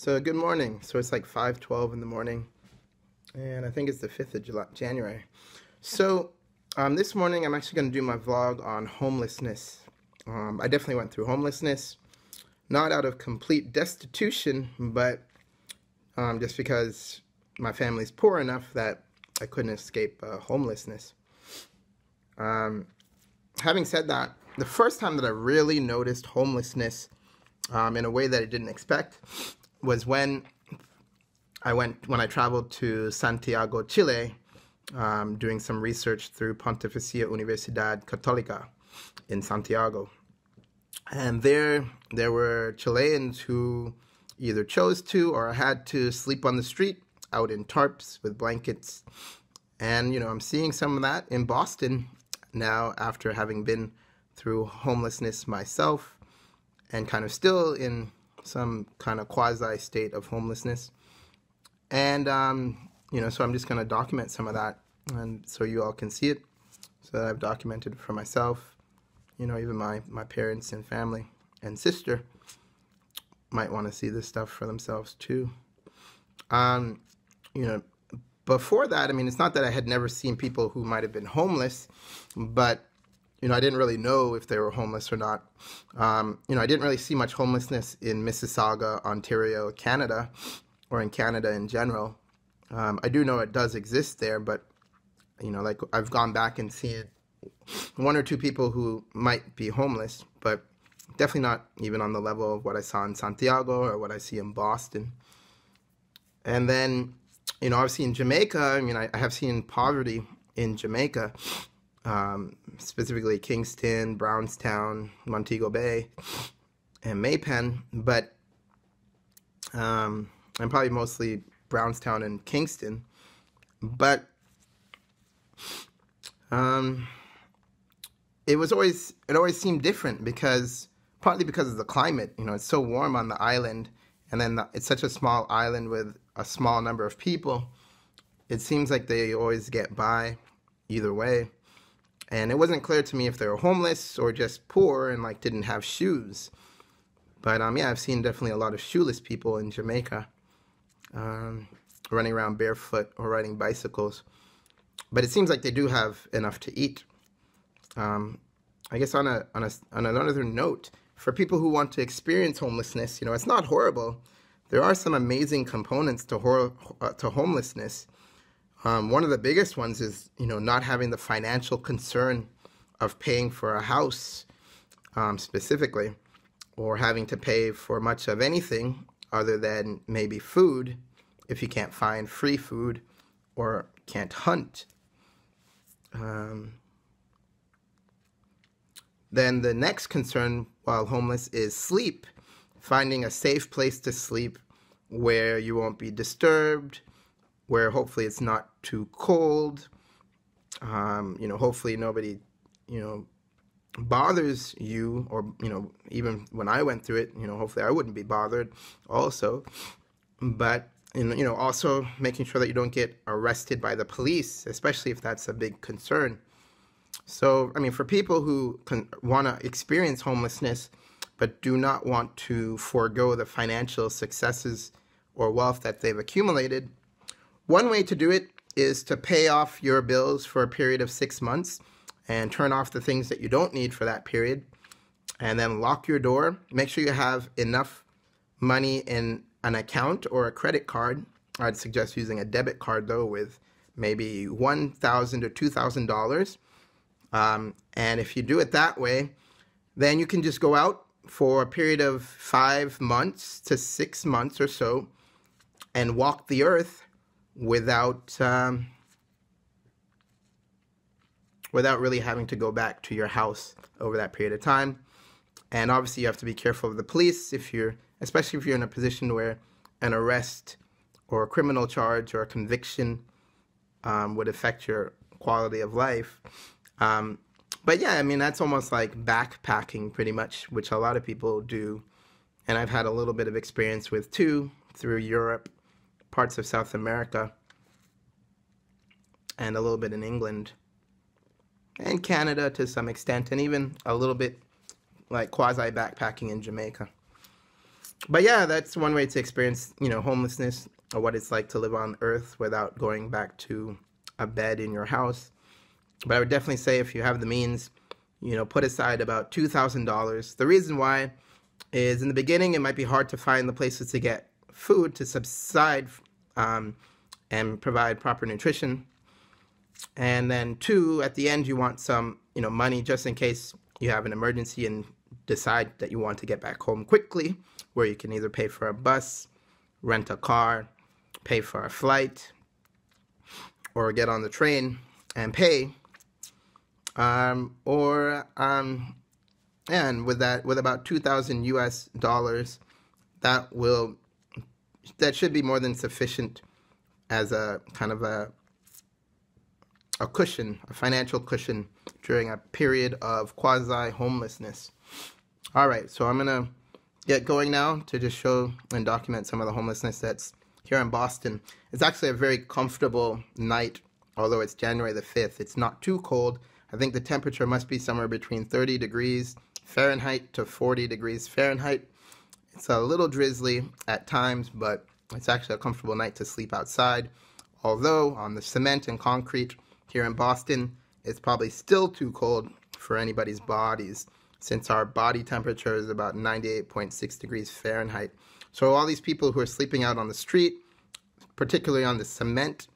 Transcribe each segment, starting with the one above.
So good morning. So it's like 5:12 in the morning, and I think it's the 5th of January. So this morning I'm actually going to do my vlog on homelessness. I definitely went through homelessness, not out of complete destitution, but just because my family's poor enough that I couldn't escape homelessness. Having said that, the first time that I really noticed homelessness in a way that I didn't expect was when I traveled to Santiago, Chile, doing some research through Pontificia Universidad Católica in Santiago. And there were Chileans who either chose to or had to sleep on the street out in tarps with blankets. And, I'm seeing some of that in Boston now after having been through homelessness myself and kind of still in some kind of quasi state of homelessness. And, so I'm just going to document some of that and so you all can see it, so that I've documented for myself. Even my parents and family and sister might want to see this stuff for themselves too. Before that, it's not that I had never seen people who might have been homeless, but I didn't really know if they were homeless or not. I didn't really see much homelessness in Mississauga, Ontario, Canada, or in Canada in general. I do know it does exist there, but, like I've gone back and seen one or two people who might be homeless, but definitely not even on the level of what I saw in Santiago or what I see in Boston. And then, obviously in Jamaica, I have seen poverty in Jamaica, specifically Kingston, Brownstown, Montego Bay, and Maypen, but and probably mostly Brownstown and Kingston, but it always seemed different partly because of the climate. It's so warm on the island, and then it's such a small island with a small number of people. It seems like they always get by either way. And it wasn't clear to me if they were homeless or just poor and like didn't have shoes. But yeah, I've seen definitely a lot of shoeless people in Jamaica, running around barefoot or riding bicycles. But it seems like they do have enough to eat. I guess on another note, for people who want to experience homelessness, it's not horrible. There are some amazing components to homelessness. One of the biggest ones is, not having the financial concern of paying for a house, specifically, or having to pay for much of anything other than maybe food, if you can't find free food or can't hunt. Then the next concern while homeless is sleep, finding a safe place to sleep where you won't be disturbed, where hopefully it's not too cold, hopefully nobody, bothers you, or, even when I went through it, hopefully I wouldn't be bothered also, but, also making sure that you don't get arrested by the police, especially if that's a big concern. So, for people who want to experience homelessness, but do not want to forego the financial successes or wealth that they've accumulated, one way to do it is to pay off your bills for a period of 6 months and turn off the things that you don't need for that period, and then lock your door. Make sure you have enough money in an account or a credit card. I'd suggest using a debit card, though, with maybe $1,000 or $2,000. And if you do it that way, then you can just go out for a period of 5 months to 6 months or so and walk the earth without really having to go back to your house over that period of time. And obviously you have to be careful of the police, especially if you're in a position where an arrest or a criminal charge or a conviction would affect your quality of life. But yeah, that's almost like backpacking pretty much, which a lot of people do. And I've had a little bit of experience with too, through Europe, parts of South America, and a little bit in England, and Canada to some extent, and even a little bit like quasi-backpacking in Jamaica. But yeah, that's one way to experience, homelessness, or what it's like to live on Earth without going back to a bed in your house. But I would definitely say if you have the means, put aside about $2,000. The reason why is in the beginning it might be hard to find the places to get food to subside and provide proper nutrition. And then two, at the end you want some, money just in case you have an emergency and decide that you want to get back home quickly, where you can either pay for a bus, rent a car, pay for a flight, or get on the train and pay. And with about 2,000 US dollars, that should be more than sufficient as a kind of a cushion, a financial cushion during a period of quasi-homelessness. All right, so I'm gonna get going now to just show and document some of the homelessness that's here in Boston. It's actually a very comfortable night, although it's January the 5th. It's not too cold. I think the temperature must be somewhere between 30 degrees Fahrenheit to 40 degrees Fahrenheit. It's a little drizzly at times, but it's actually a comfortable night to sleep outside. Although on the cement and concrete here in Boston, it's probably still too cold for anybody's bodies, since our body temperature is about 98.6 degrees Fahrenheit. So all these people who are sleeping out on the street, particularly on the cement,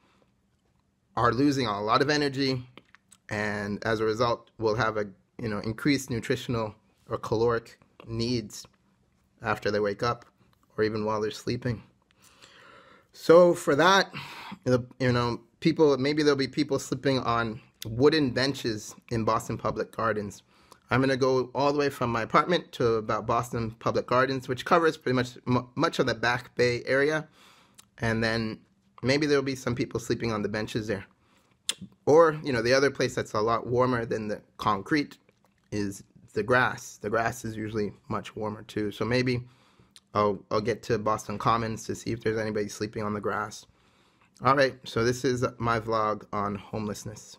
are losing a lot of energy, and as a result will have increased nutritional or caloric needs after they wake up or even while they're sleeping. So for that, maybe there'll be people sleeping on wooden benches in Boston Public Gardens. I'm going to go all the way from my apartment to about Boston Public Gardens, which covers pretty much of the Back Bay area. And then maybe there'll be some people sleeping on the benches there. Or, the other place that's a lot warmer than the concrete is the grass. The grass is usually much warmer too. So maybe I'll get to Boston Commons to see if there's anybody sleeping on the grass. All right, so this is my vlog on homelessness.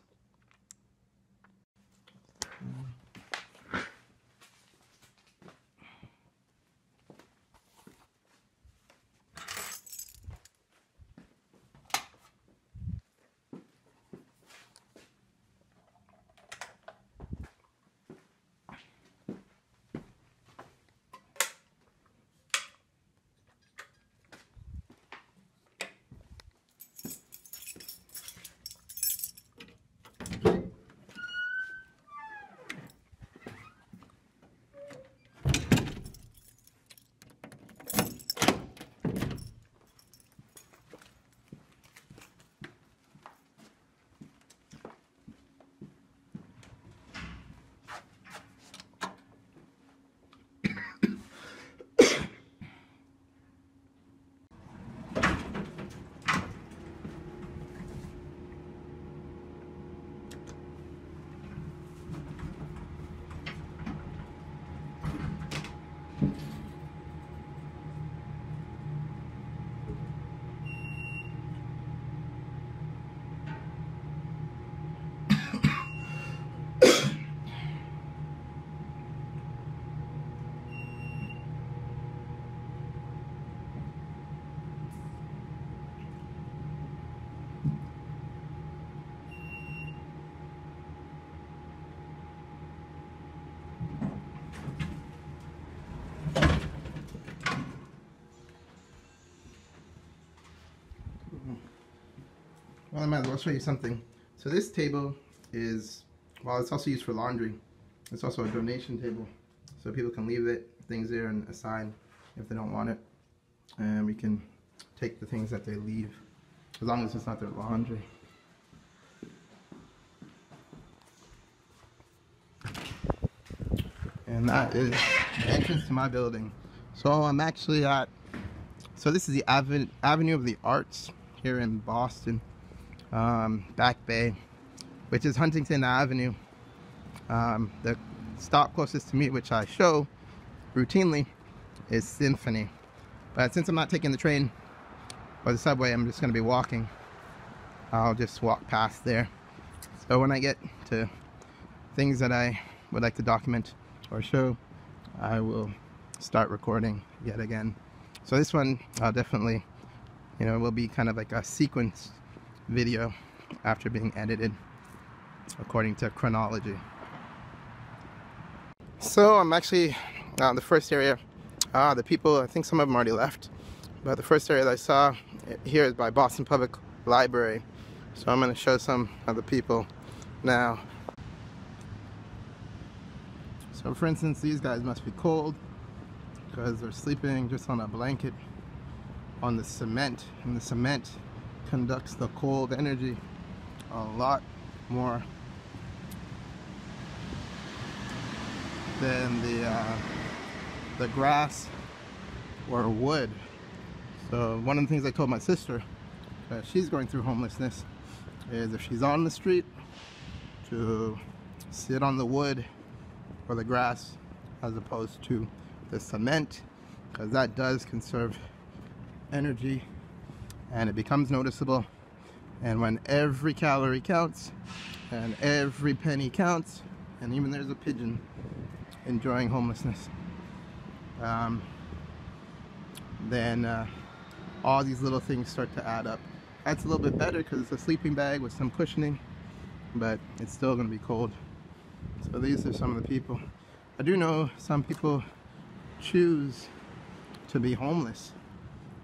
Well, I might as well show you something. So this table is, well, it's also used for laundry. It's also a donation table. So people can leave things there and assign if they don't want it. And we can take the things that they leave, as long as it's not their laundry. And that is the entrance to my building. So I'm actually so this is the Avenue of the Arts here in Boston. Back Bay, which is Huntington Avenue. The stop closest to me, which I show routinely, is Symphony. But since I'm not taking the train or the subway, I'm just going to be walking. I'll just walk past there. So when I get to things that I would like to document or show, I will start recording yet again. So this one I'll definitely, will be kind of like a sequence video after being edited according to chronology. So I'm actually the first area, the people, I think some of them already left, but the first area that I saw here is by Boston Public Library. So I'm going to show some of the people now. So for instance, these guys must be cold because they're sleeping just on a blanket on the cement, and the cement conducts the cold energy a lot more than the grass or wood. So one of the things I told my sister that she's going through homelessness is if she's on the street, to sit on the wood or the grass as opposed to the cement, because that does conserve energy and it becomes noticeable. And when every calorie counts and every penny counts, and even there's a pigeon enjoying homelessness, then all these little things start to add up. That's a little bit better because it's a sleeping bag with some cushioning, but it's still going to be cold. So these are some of the people. I do know some people choose to be homeless.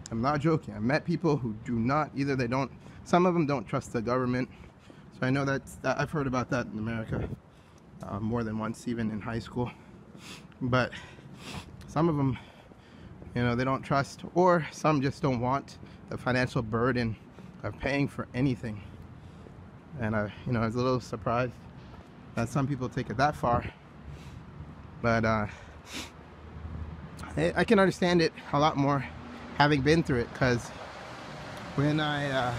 I'm not joking. I've met people who do not, either they don't, some of them don't trust the government. So I know that I've heard about that in America more than once, even in high school. But some of them, they don't trust, or some just don't want the financial burden of paying for anything. And I was a little surprised that some people take it that far. But I can understand it a lot more having been through it, because when I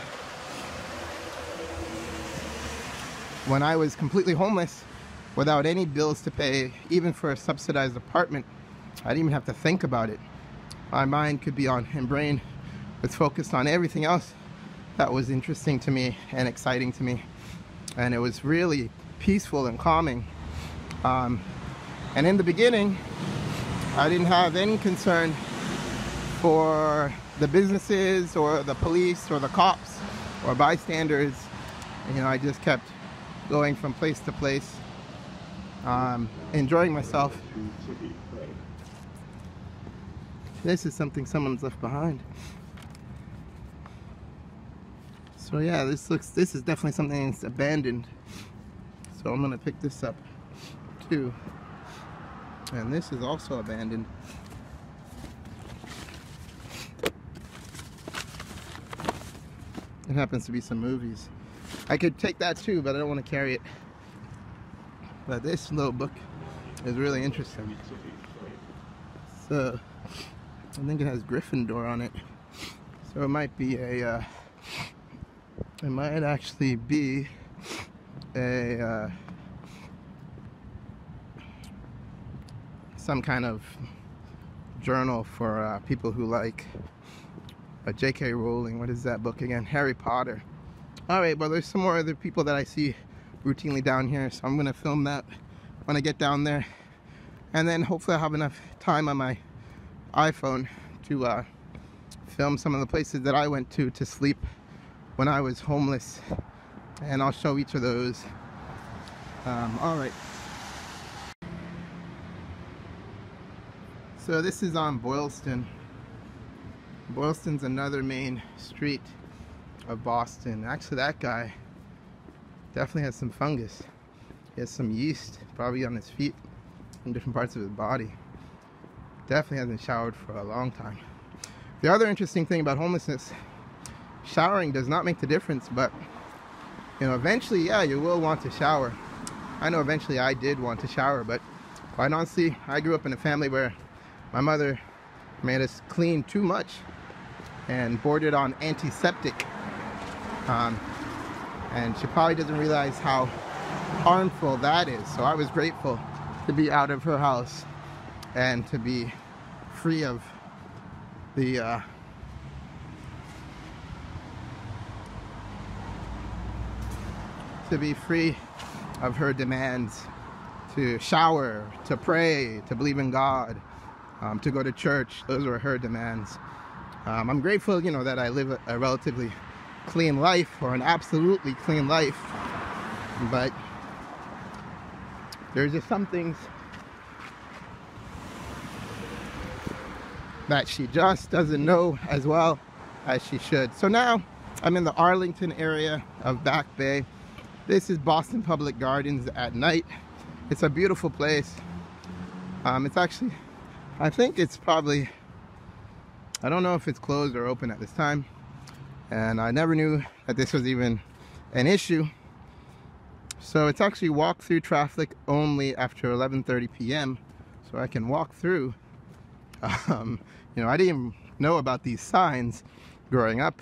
was completely homeless without any bills to pay, even for a subsidized apartment, I didn't even have to think about it. My mind could be on, and brain was focused on everything else that was interesting to me and exciting to me. And it was really peaceful and calming. And in the beginning, I didn't have any concern for the businesses or the police or the cops or bystanders. I just kept going from place to place, enjoying myself. This is something someone's left behind. So yeah, this is definitely something that's abandoned. So I'm gonna pick this up too. And this is also abandoned. It happens to be some movies. I could take that too, but I don't want to carry it. But this little book is really interesting. So I think it has Gryffindor on it. So it might be it might actually be some kind of journal for people who like J.K. Rowling. What is that book again? Harry Potter. Alright, well, there's some more other people that I see routinely down here, so I'm gonna film that when I get down there, and then hopefully I'll have enough time on my iPhone to film some of the places that I went to sleep when I was homeless, and I'll show each of those. Alright, so this is on Boylston. Boylston's another main street of Boston. Actually, that guy definitely has some fungus. He has some yeast, probably on his feet and different parts of his body. Definitely hasn't showered for a long time. The other interesting thing about homelessness, showering does not make the difference, but eventually, yeah, you will want to shower. I know eventually I did want to shower, but quite honestly, I grew up in a family where my mother made us clean too much and boarded on antiseptic. And she probably doesn't realize how harmful that is. So I was grateful to be out of her house and to be free of the her demands to shower, to pray, to believe in God, to go to church. Those were her demands. I'm grateful, that I live a relatively clean life, or an absolutely clean life, but there's just some things that she just doesn't know as well as she should. So now I'm in the Arlington area of Back Bay. This is Boston Public Gardens at night. It's a beautiful place. It's actually, I think it's probably, I don't know if it's closed or open at this time, and I never knew that this was even an issue. So it's actually walk-through traffic only after 11:30 p.m. so I can walk through. I didn't even know about these signs growing up.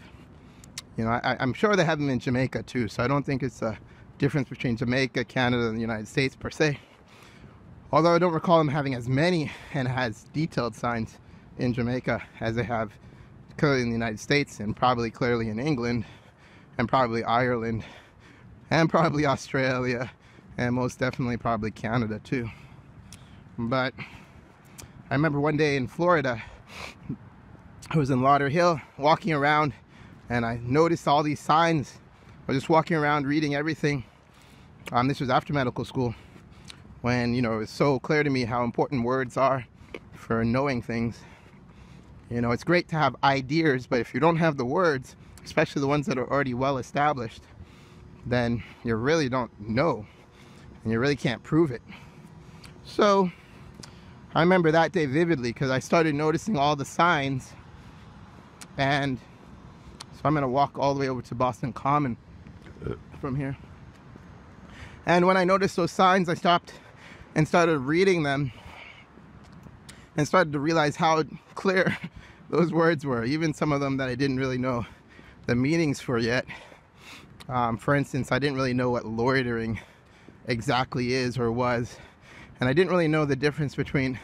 I'm sure they have them in Jamaica too, so I don't think it's a difference between Jamaica, Canada, and the United States per se. Although I don't recall them having as many and as detailed signs in Jamaica as they have clearly in the United States, and probably clearly in England, and probably Ireland, and probably Australia, and most definitely probably Canada too. But I remember one day in Florida, I was in Lauderhill walking around, and I noticed all these signs. I was just walking around reading everything. This was after medical school, when it was so clear to me how important words are for knowing things. It's great to have ideas, but if you don't have the words, especially the ones that are already well established, then you really don't know, and you really can't prove it. So I remember that day vividly, because I started noticing all the signs, and so I'm going to walk all the way over to Boston Common from here. And when I noticed those signs, I stopped and started reading them, and started to realize how clear those words were, even some of them that I didn't really know the meanings for yet. For instance, I didn't really know what loitering exactly is or was, and I didn't really know the difference between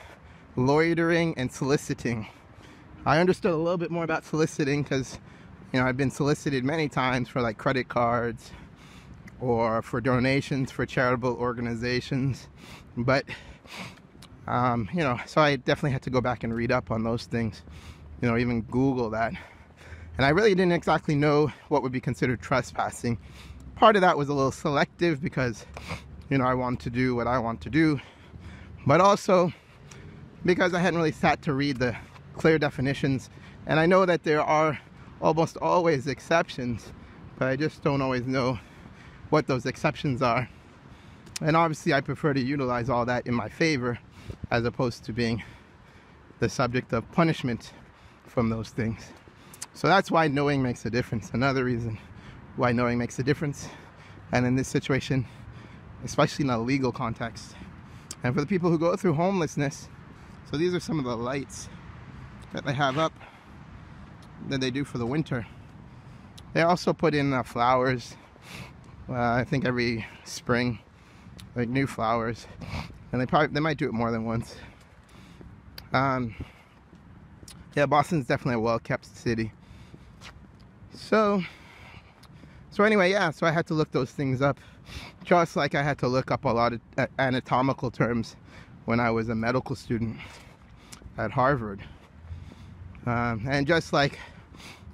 loitering and soliciting. I understood a little bit more about soliciting because I've been solicited many times for like credit cards or for donations for charitable organizations, but so I definitely had to go back and read up on those things, even Google that. And I really didn't exactly know what would be considered trespassing. Part of that was a little selective because I want to do what I want to do, but also because I hadn't really sat to read the clear definitions. And I know that there are almost always exceptions, but I just don't always know what those exceptions are. And obviously I prefer to utilize all that in my favor, as opposed to being the subject of punishment from those things. So that's why knowing makes a difference. Another reason why knowing makes a difference. And in this situation, especially in a legal context. And for the people who go through homelessness, so these are some of the lights that they have up that they do for the winter. They also put in flowers, I think every spring, like new flowers. And they might do it more than once. Yeah, Boston's definitely a well-kept city. So anyway, yeah, so I had to look those things up, just like I had to look up a lot of anatomical terms when I was a medical student at Harvard. And just like,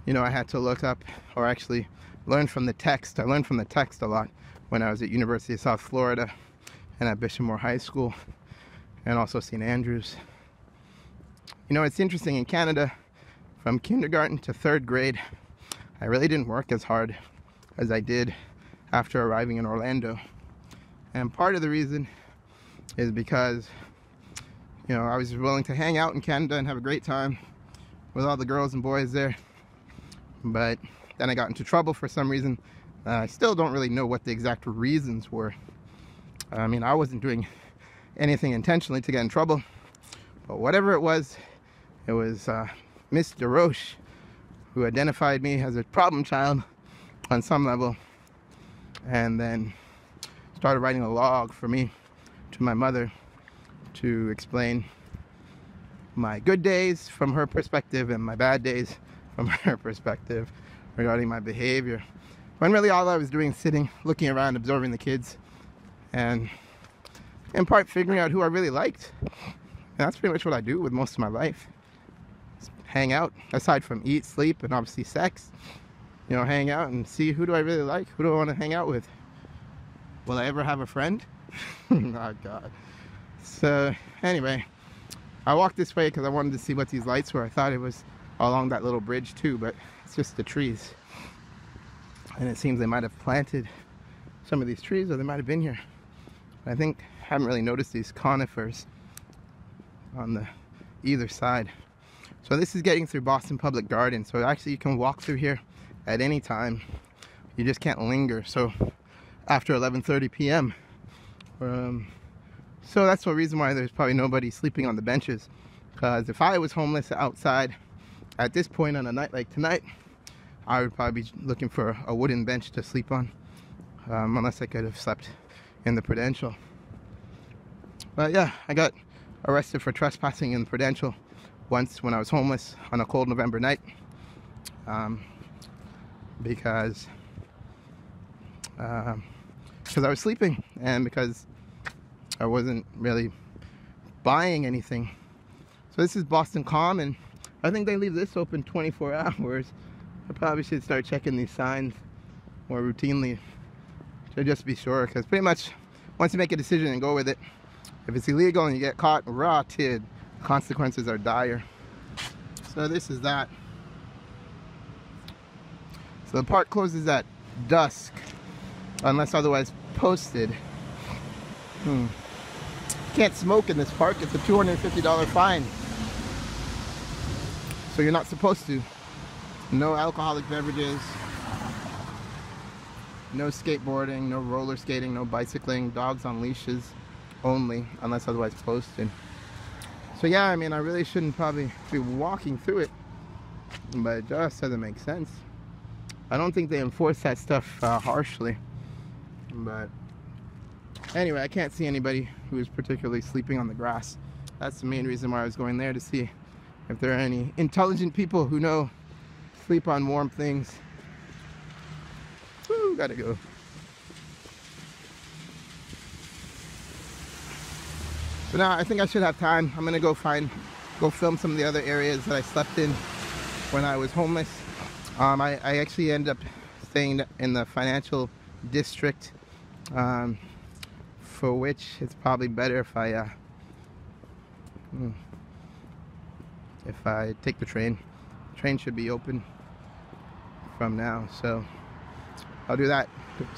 I had to look up, or actually learn from the text. I learned from the text a lot when I was at University of South Florida and at Bishop Moore High School, and also St. Andrews. It's interesting, in Canada, from kindergarten to 3rd grade, I really didn't work as hard as I did after arriving in Orlando. And part of the reason is because, I was willing to hang out in Canada and have a great time with all the girls and boys there. But then I got into trouble for some reason. I still don't really know what the exact reasons were. I wasn't doing anything intentionally to get in trouble. But whatever it was Miss DeRoche who identified me as a problem child on some level, and then started writing a log for me to my mother to explain my good days from her perspective and my bad days from her perspective regarding my behavior. When really all I was doing is sitting, looking around, observing the kids, and in part figuring out who I really liked that's pretty much what I do with most of my life. Just hang out, aside from eat, sleep, and obviously sex. You know, hang out and see who do I really like, who do I want to hang out with. Will I ever have a friend? Oh God. So anyway, I walked this way because I wanted to see what these lights were. I thought it was along that little bridge too, but it's just the trees. And it seems they might have planted some of these trees, or they might have been here. I think I haven't really noticed these conifers on the either side. So this is getting through Boston Public Garden. So actually you can walk through here at any time. You just can't linger. So after 11:30 p.m. So that's the reason why there's probably nobody sleeping on the benches. Because if I was homeless outside at this point on a night like tonight, I would probably be looking for a wooden bench to sleep on, unless I could have slept in the Prudential. But yeah, I got arrested for trespassing in Prudential once when I was homeless on a cold November night, because I was sleeping and because I wasn't really buying anything. So this is Boston Common. I think they leave this open 24 hours. I probably should start checking these signs more routinely to just be sure, because pretty much once you make a decision and go with it, if it's illegal and you get caught, rotted, consequences are dire. So this is that. So the park closes at dusk unless otherwise posted. Can't smoke in this park. It's a $250 fine. So you're not supposed to. No alcoholic beverages, no skateboarding, no roller skating, no bicycling, dogs on leashes only, unless otherwise posted. So yeah, I mean, I really shouldn't probably be walking through it, but it just doesn't make sense. I don't think they enforce that stuff harshly, but anyway, I can't see anybody who is particularly sleeping on the grass. That's the main reason why I was going there, to see if there are any intelligent people who know sleep on warm things. Woo, gotta go. So now I think I should have time. I'm gonna go film some of the other areas that I slept in when I was homeless. I actually ended up staying in the financial district, for which it's probably better if I take the train. The train should be open from now, so I'll do that.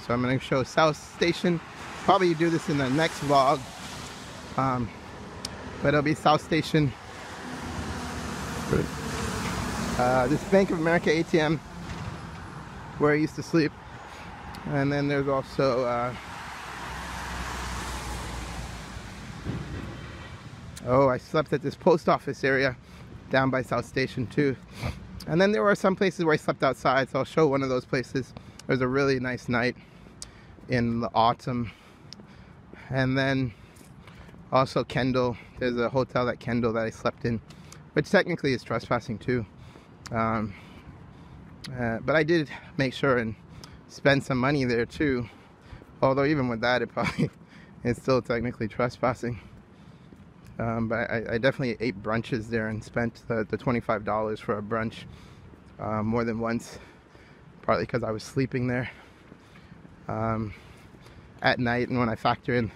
So I'm going to show South Station. Probably do this in the next vlog, but it'll be South Station. This Bank of America ATM where I used to sleep, and then there's also I slept at this post office area down by South Station too. And then there were some places where I slept outside, so I'll show one of those places. It was a really nice night in the autumn. And then also Kendall, there's a hotel at Kendall that I slept in, which technically is trespassing too. But I did make sure and spend some money there too. Although even with that, it's still technically trespassing. But I definitely ate brunches there and spent the $25 for a brunch more than once, partly because I was sleeping there at night. And when I factor in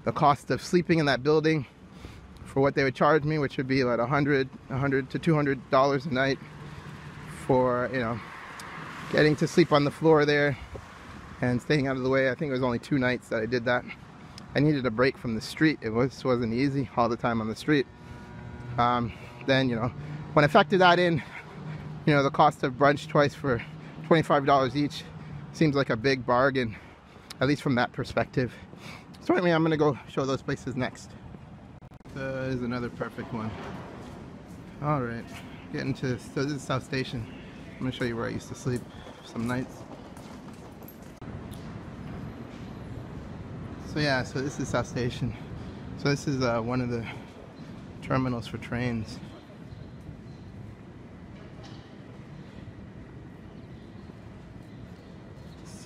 the cost of sleeping in that building for what they would charge me, which would be like $100 to $200 a night for, you know, getting to sleep on the floor there and staying out of the way. I think it was only 2 nights that I did that. I needed a break from the street. It wasn't easy all the time on the street. Then, you know, when I factor that in, you know, the cost of brunch twice for $25 each seems like a big bargain, at least from that perspective. So anyway, I'm gonna go show those places next. There's another perfect one. All right, getting to, so this is South Station. I'm gonna show you where I used to sleep some nights. So yeah, so this is South Station. So this is one of the terminals for trains.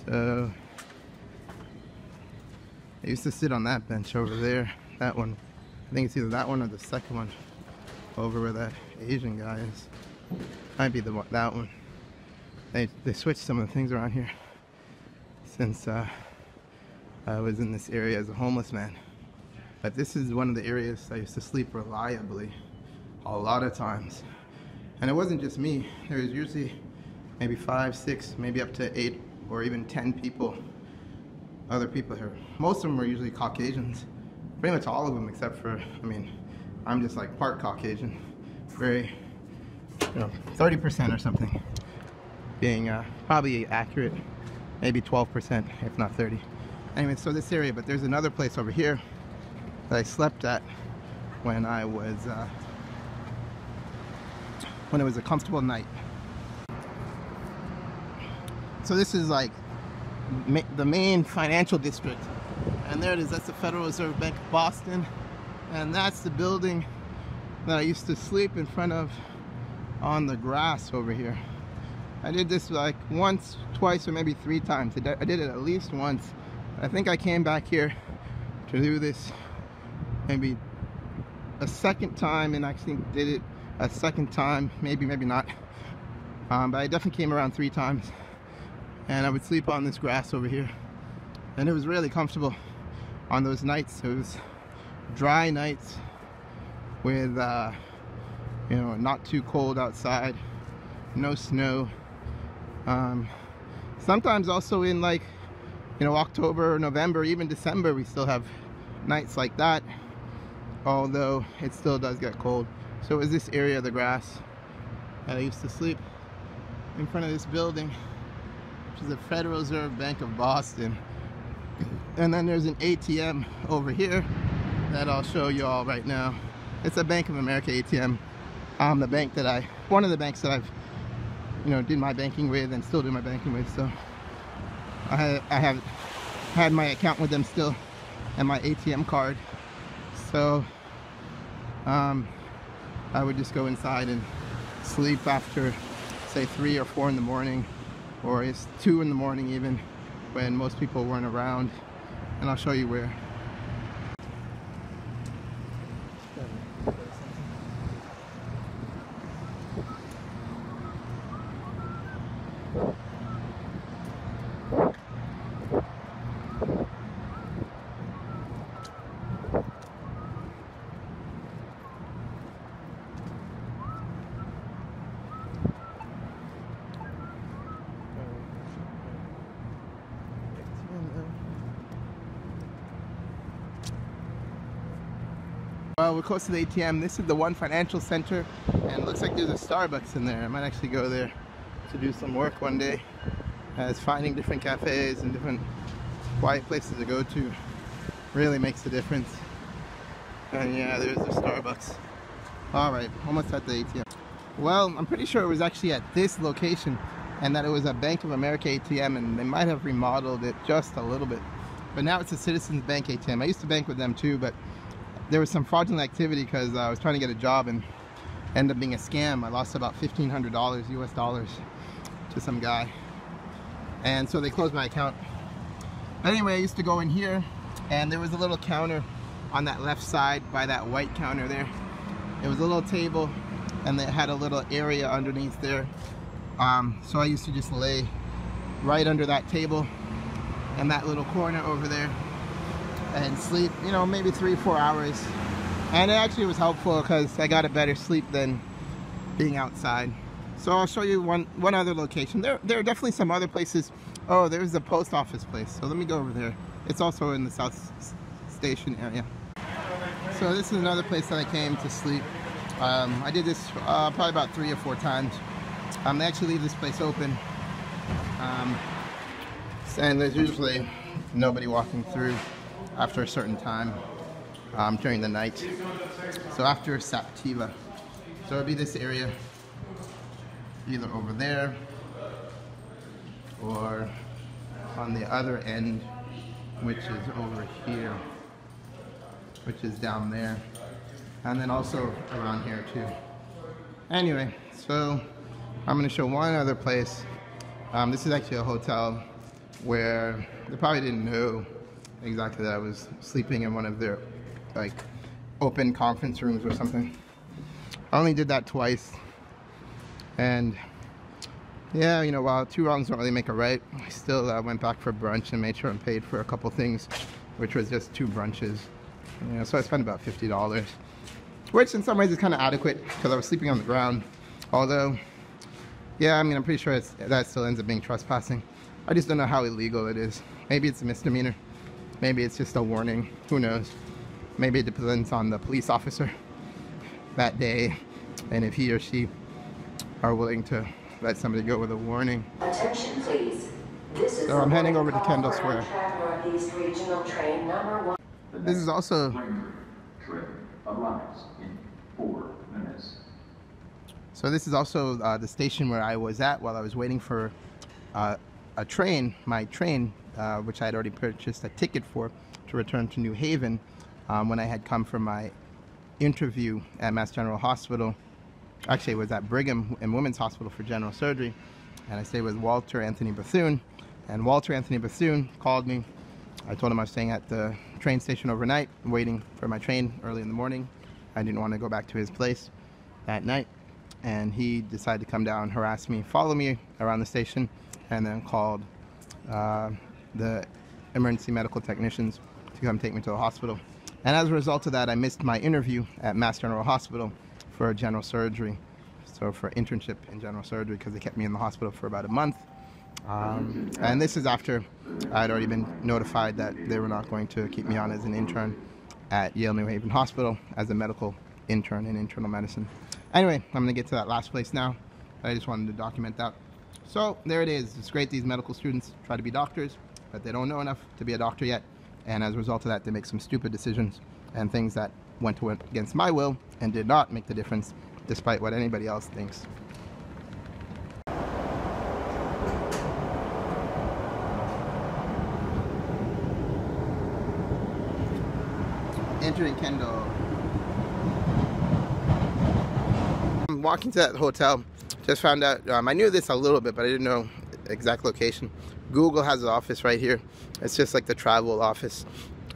So I used to sit on that bench over there. That one I think it's either that one or the second one over where that Asian guy is. Might be that one. They switched some of the things around here since I was in this area as a homeless man. But this is one of the areas I used to sleep reliably a lot of times. And it wasn't just me. There was usually maybe 5, 6, maybe up to 8 or even 10 people, other people here. Most of them were usually Caucasians. Pretty much all of them except for, I mean, I'm just like part Caucasian. Very, 30% or something. Being probably accurate, maybe 12%, if not 30. Anyway, so this area, but there's another place over here that I slept at when I was, when it was a comfortable night. So this is like the main financial district, and there it is. That's the Federal Reserve Bank of Boston, and that's the building that I used to sleep in front of on the grass over here. I did this like once, twice, or maybe 3 times. I did it at least once. I think I came back here to do this maybe a second time, and actually did it a second time, maybe not. But I definitely came around 3 times, and I would sleep on this grass over here, and it was really comfortable on those nights. It was dry nights with not too cold outside, no snow. Sometimes also in like October, November, even December, we still have nights like that, although it still does get cold. So it was this area of the grass that I used to sleep in front of this building, which is the Federal Reserve Bank of Boston. And then there's an ATM over here that I'll show you all right now. It's a Bank of America ATM. One of the banks that I've did my banking with and still do my banking with. So I have had my account with them still and my ATM card. So I would just go inside and sleep after say 3 or 4 in the morning, or it's 2 in the morning even, when most people weren't around. And I'll show you where. Well, we're close to the ATM. This is the One Financial Center, and it looks like there's a Starbucks in there. I might actually go there to do some work one day, as finding different cafes and different quiet places to go to really makes a difference. And yeah, there's the Starbucks. Alright, almost at the ATM. Well, I'm pretty sure it was actually at this location, and that it was a Bank of America ATM, and they might have remodeled it just a little bit. But now it's a Citizens Bank ATM. I used to bank with them too, but there was some fraudulent activity because I was trying to get a job and ended up being a scam. I lost about $1,500 US dollars to some guy, and so they closed my account. But anyway, I used to go in here, and there was a little counter on that left side by that white counter there. It was a little table, and it had a little area underneath there. So I used to just lay right under that table in that little corner over there and sleep, maybe 3 or 4 hours. And it actually was helpful because I got a better sleep than being outside. So I'll show you one other location. There are definitely some other places. Oh, there's the post office place. So let me go over there. It's also in the South Station area. So this is another place that I came to sleep. I did this probably about 3 or 4 times. They actually leave this place open. And there's usually nobody walking through after a certain time during the night. So after Saptiva. So it'll be this area, either over there or on the other end, which is over here, which is down there, and then also around here too. Anyway, so I'm going to show one other place. This is actually a hotel where they probably didn't know exactly that I was sleeping in one of their open conference rooms or something. I only did that twice, and yeah, you know, while 2 wrongs don't really make a right, I still went back for brunch and made sure I'm paid for a couple things, which was just 2 brunches. You know, so I spent about $50, which in some ways is kind of adequate because I was sleeping on the ground. Although, yeah, I mean, I'm pretty sure that still ends up being trespassing. I just don't know how illegal it is. Maybe it's a misdemeanor. Maybe it's just a warning. Who knows? Maybe it depends on the police officer that day, and if he or she are willing to let somebody go with a warning. Attention, please. This is so I'm heading over to Kendall Square. Northeast Regional Train number 1. This is also train arrives in 4 minutes. So this is also the station where I was at while I was waiting for a train, my train, which I had already purchased a ticket for to return to New Haven when I had come from my interview at Mass General Hospital. Actually, it was at Brigham and Women's Hospital for general surgery, and I stayed with Walter Anthony Bethune, and Walter Anthony Bethune called me. I told him I was staying at the train station overnight, waiting for my train early in the morning. I didn't want to go back to his place that night, and he decided to come down, harass me, follow me around the station, and then called the emergency medical technicians to come take me to the hospital. And as a result of that, I missed my interview at Mass General Hospital for general surgery, so for internship in general surgery, because they kept me in the hospital for about a month. And this is after I had already been notified that they were not going to keep me on as an intern at Yale New Haven Hospital as a medical intern in internal medicine. Anyway, I'm going to get to that last place now. I just wanted to document that. So there it is. It's great these medical students try to be doctors, but they don't know enough to be a doctor yet. And as a result of that, they make some stupid decisions and things that went against my will and did not make the difference, despite what anybody else thinks. Entering Kendall. I'm walking to that hotel. Just found out, I knew this a little bit, but I didn't know the exact location. Google has an office right here. It's just like the travel office,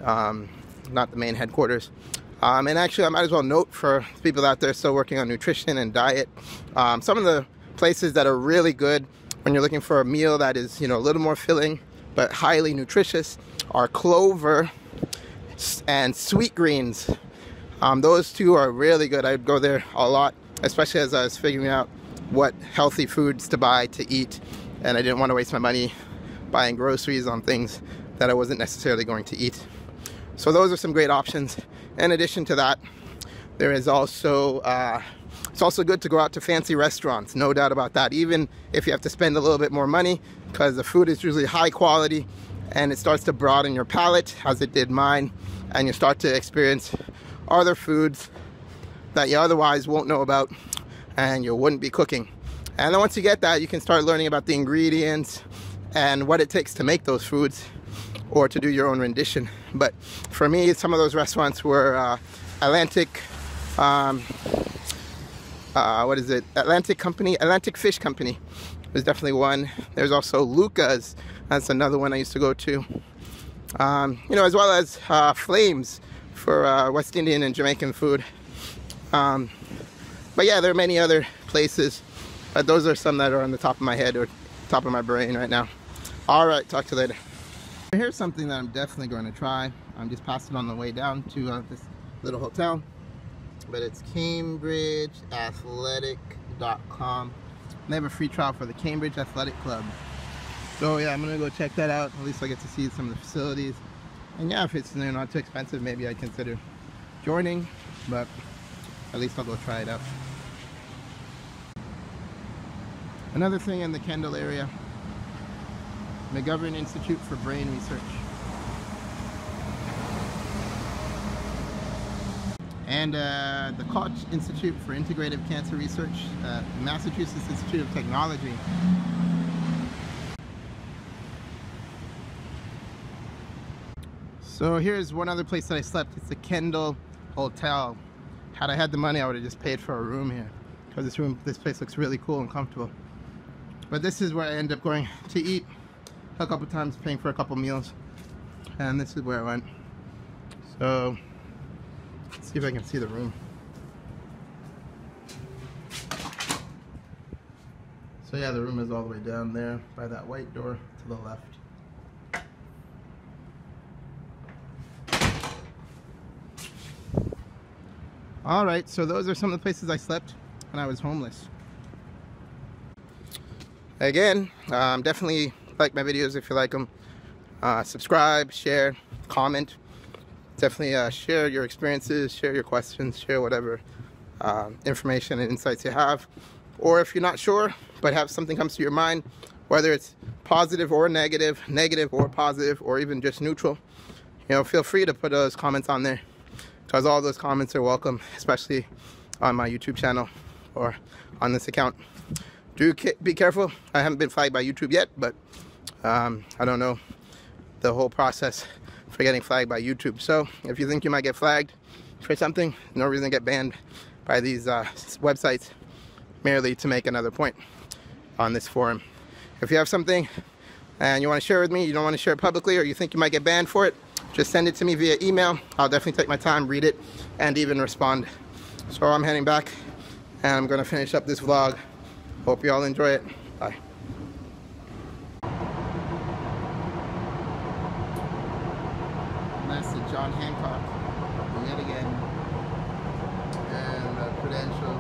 not the main headquarters. And actually, I might as well note for people out there still working on nutrition and diet, some of the places that are really good when you're looking for a meal that is, you know, a little more filling but highly nutritious are Clover and Sweet Greens. Those two are really good. I'd go there a lot, especially as I was figuring out what healthy foods to buy to eat, and I didn't want to waste my money buying groceries on things that I wasn't necessarily going to eat. So those are some great options. In addition to that, there is also it's also good to go out to fancy restaurants, no doubt about that, even if you have to spend a little bit more money, because the food is usually high quality and it starts to broaden your palate, as it did mine, and you start to experience other foods that you otherwise won't know about and you wouldn't be cooking. And then once you get that, you can start learning about the ingredients and what it takes to make those foods, or to do your own rendition. But for me, some of those restaurants were Atlantic Fish Company was definitely one. There's also Luca's, that's another one I used to go to. You know, as well as Flames for West Indian and Jamaican food. But yeah, there are many other places, but those are some that are on the top of my head or top of my brain right now. All right, talk to you later. Here's something that I'm definitely going to try. I'm just passing on the way down to this little hotel, but it's CambridgeAthletic.com. They have a free trial for the Cambridge Athletic Club. So yeah, I'm gonna go check that out. At least I get to see some of the facilities. And yeah, if it's, you know, not too expensive, maybe I'd consider joining, but at least I'll go try it out. Another thing in the Kendall area, McGovern Institute for Brain Research. And the Koch Institute for Integrative Cancer Research, Massachusetts Institute of Technology. So here's one other place that I slept. It's the Kendall Hotel. Had I had the money, I would have just paid for a room here, because this place looks really cool and comfortable. But this is where I end up going to eat a couple times, paying for a couple meals, and this is where I went. So it's See if I can see the room. So yeah, the room is all the way down there by that white door to the left. All right, so those are some of the places I slept when I was homeless. Again, definitely like my videos if you like them. Subscribe, share, comment. Definitely share your experiences, share your questions, share whatever information and insights you have. Or if you're not sure, but have something comes to your mind, whether it's positive or negative, negative or positive, or even just neutral, you know, feel free to put those comments on there, because all those comments are welcome, especially on my YouTube channel or on this account. Do be careful. I haven't been flagged by YouTube yet, but I don't know the whole process for getting flagged by YouTube. So if you think you might get flagged for something, no reason to get banned by these websites merely to make another point on this forum. If you have something and you want to share with me, you don't want to share it publicly, or you think you might get banned for it, just send it to me via email. I'll definitely take my time, read it, and even respond. So I'm heading back, and I'm going to finish up this vlog. Hope you all enjoy it. Bye. That's the John Hancock yet again, and the Prudential,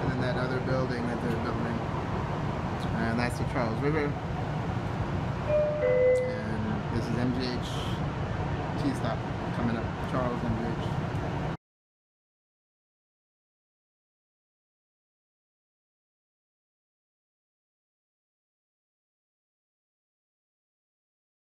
and then that other building that they're building, and that's the Charles River, and this is MGH T-stop coming up, Charles MGH.